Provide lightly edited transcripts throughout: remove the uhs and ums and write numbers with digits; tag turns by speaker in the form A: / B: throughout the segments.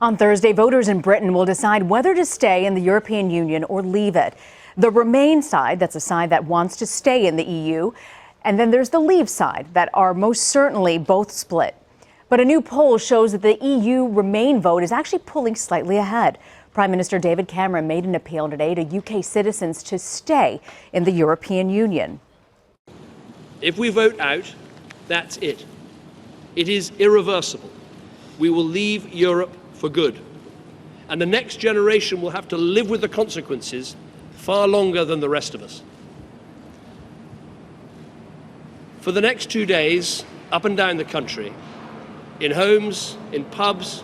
A: On Thursday, voters in Britain will decide whether to stay in the European Union or leave it. The Remain side, that's a side that wants to stay in the EU, and then there's the Leave side that are most certainly both split. But a new poll shows that the EU Remain vote is actually pulling slightly ahead. Prime Minister David Cameron made an appeal today to UK citizens to stay in the European Union.
B: If we vote out, that's it. It is irreversible. We will leave Europe for good. And the next generation will have to live with the consequences far longer than the rest of us. For the next 2 days, up and down the country, in homes, in pubs,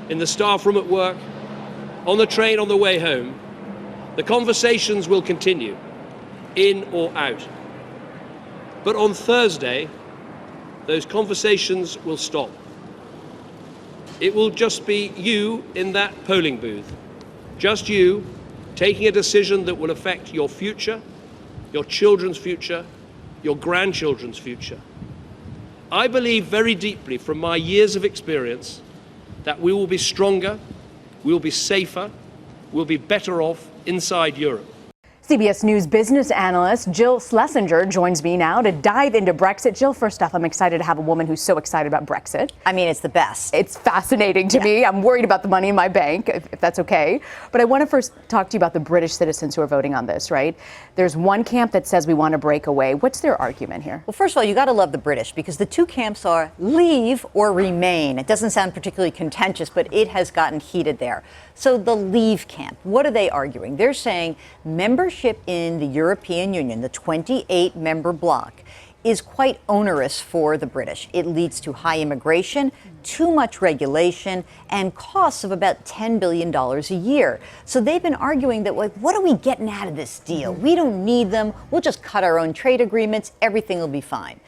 B: in the staff room at work, on the train on the way home, the conversations will continue, in or out. But on Thursday, those conversations will stop. It will just be you in that polling booth, just you taking a decision that will affect your future, your children's future, your grandchildren's future. I believe very deeply from my years of experience that we will be stronger, we will be safer, we'll be better off inside Europe.
A: CBS News business analyst Jill Schlesinger joins me now to dive into Brexit. Jill, first off, I'm excited to have a woman who's so excited about Brexit.
C: I mean, it's the best.
A: It's fascinating to me. I'm worried about the money in my bank, if that's okay. But I want to first talk to you about the British citizens who are voting on this, right? There's one camp that says we want to break away. What's their argument here?
C: Well, first of all, you got to love the British because the two camps are leave or remain. It doesn't sound particularly contentious, but it has gotten heated there. So the leave camp, what are they arguing? They're saying membership in the European Union, the 28-member bloc, is quite onerous for the British. It leads to high immigration, too much regulation, and costs of about $10 billion a year. So they've been arguing that, like, what are we getting out of this deal? We don't need them. We'll just cut our own trade agreements. Everything will be fine.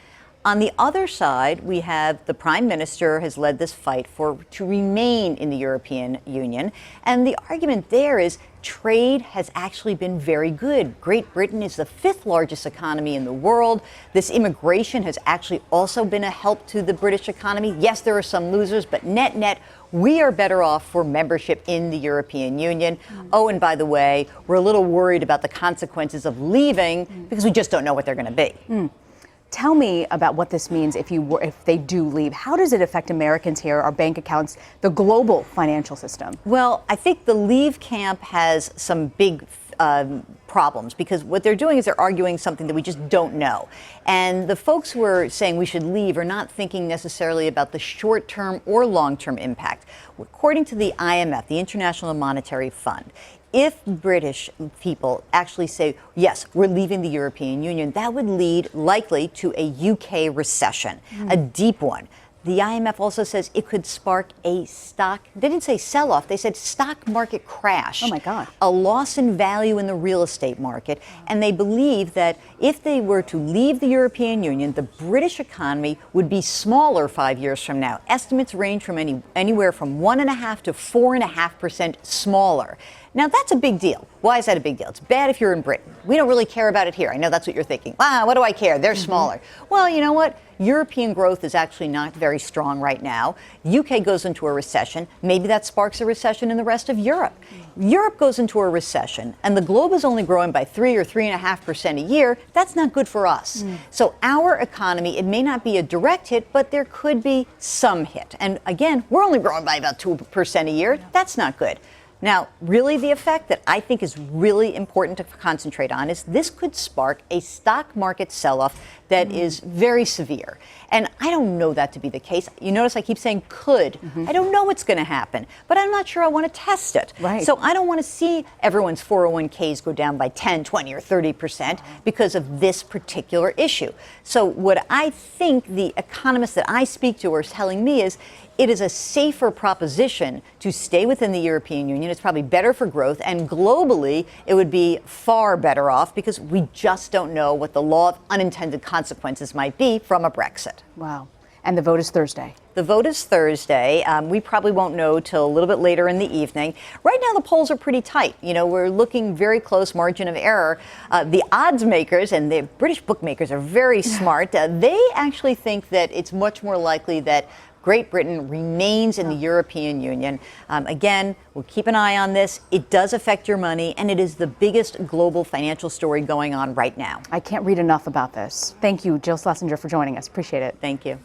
C: On the other side, we have the Prime Minister has led this fight to remain in the European Union. And the argument there is trade has actually been very good. Great Britain is the 5th largest economy in the world. This immigration has actually also been a help to the British economy. Yes, there are some losers, but net, we are better off for membership in the European Union. Oh, and by the way, we're a little worried about the consequences of leaving because we just don't know what they're going to be.
A: Tell me about what this means if they do leave. How does it affect Americans here, our bank accounts, the global financial system?
C: Well, I think the leave camp has some big problems because what they're doing is they're arguing something that we just don't know. And the folks who are saying we should leave are not thinking necessarily about the short-term or long-term impact. According to the IMF, the International Monetary Fund, if British people actually say, yes, we're leaving the European Union, that would lead likely to a UK recession, a deep one. The IMF also says it could spark a they didn't say sell-off, they said stock market crash.
A: Oh my God.
C: A loss in value in the real estate market. And they believe that if they were to leave the European Union, the British economy would be smaller 5 years from now. Estimates range from anywhere from 1.5% to 4.5% smaller. Now, that's a big deal. Why is that a big deal? It's bad if you're in Britain. We don't really care about it here. I know that's what you're thinking. What do I care? They're smaller. Well, you know what? European growth is actually not very strong right now. UK goes into a recession. Maybe that sparks a recession in the rest of Europe. Europe goes into a recession, and the globe is only growing by 3 or 3.5% a year. That's not good for us. So our economy, it may not be a direct hit, but there could be some hit. And again, we're only growing by about 2% a year. That's not good. Now, really the effect that I think is really important to concentrate on is this could spark a stock market sell-off that is very severe. And I don't know that to be the case. You notice I keep saying could. I don't know what's going to happen, but I'm not sure I want to test it.
A: Right.
C: So I don't want to see everyone's 401ks go down by 10, 20, or 30% because of this particular issue. So what I think the economists that I speak to are telling me is it is a safer proposition to stay within the European Union. It's probably better for growth, and globally, it would be far better off because we just don't know what the law of unintended consequences might be from a Brexit.
A: Wow. And the vote is Thursday.
C: The vote is Thursday. We probably won't know till a little bit later in the evening. Right now, the polls are pretty tight. You know, we're looking very close margin of error. The odds makers and the British bookmakers are very smart. They actually think that it's much more likely that Great Britain remains in the European Union. Again, we'll keep an eye on this. It does affect your money, and it is the biggest global financial story going on right now.
A: I can't read enough about this. Thank you, Jill Schlesinger, for joining us. Appreciate it.
C: Thank you.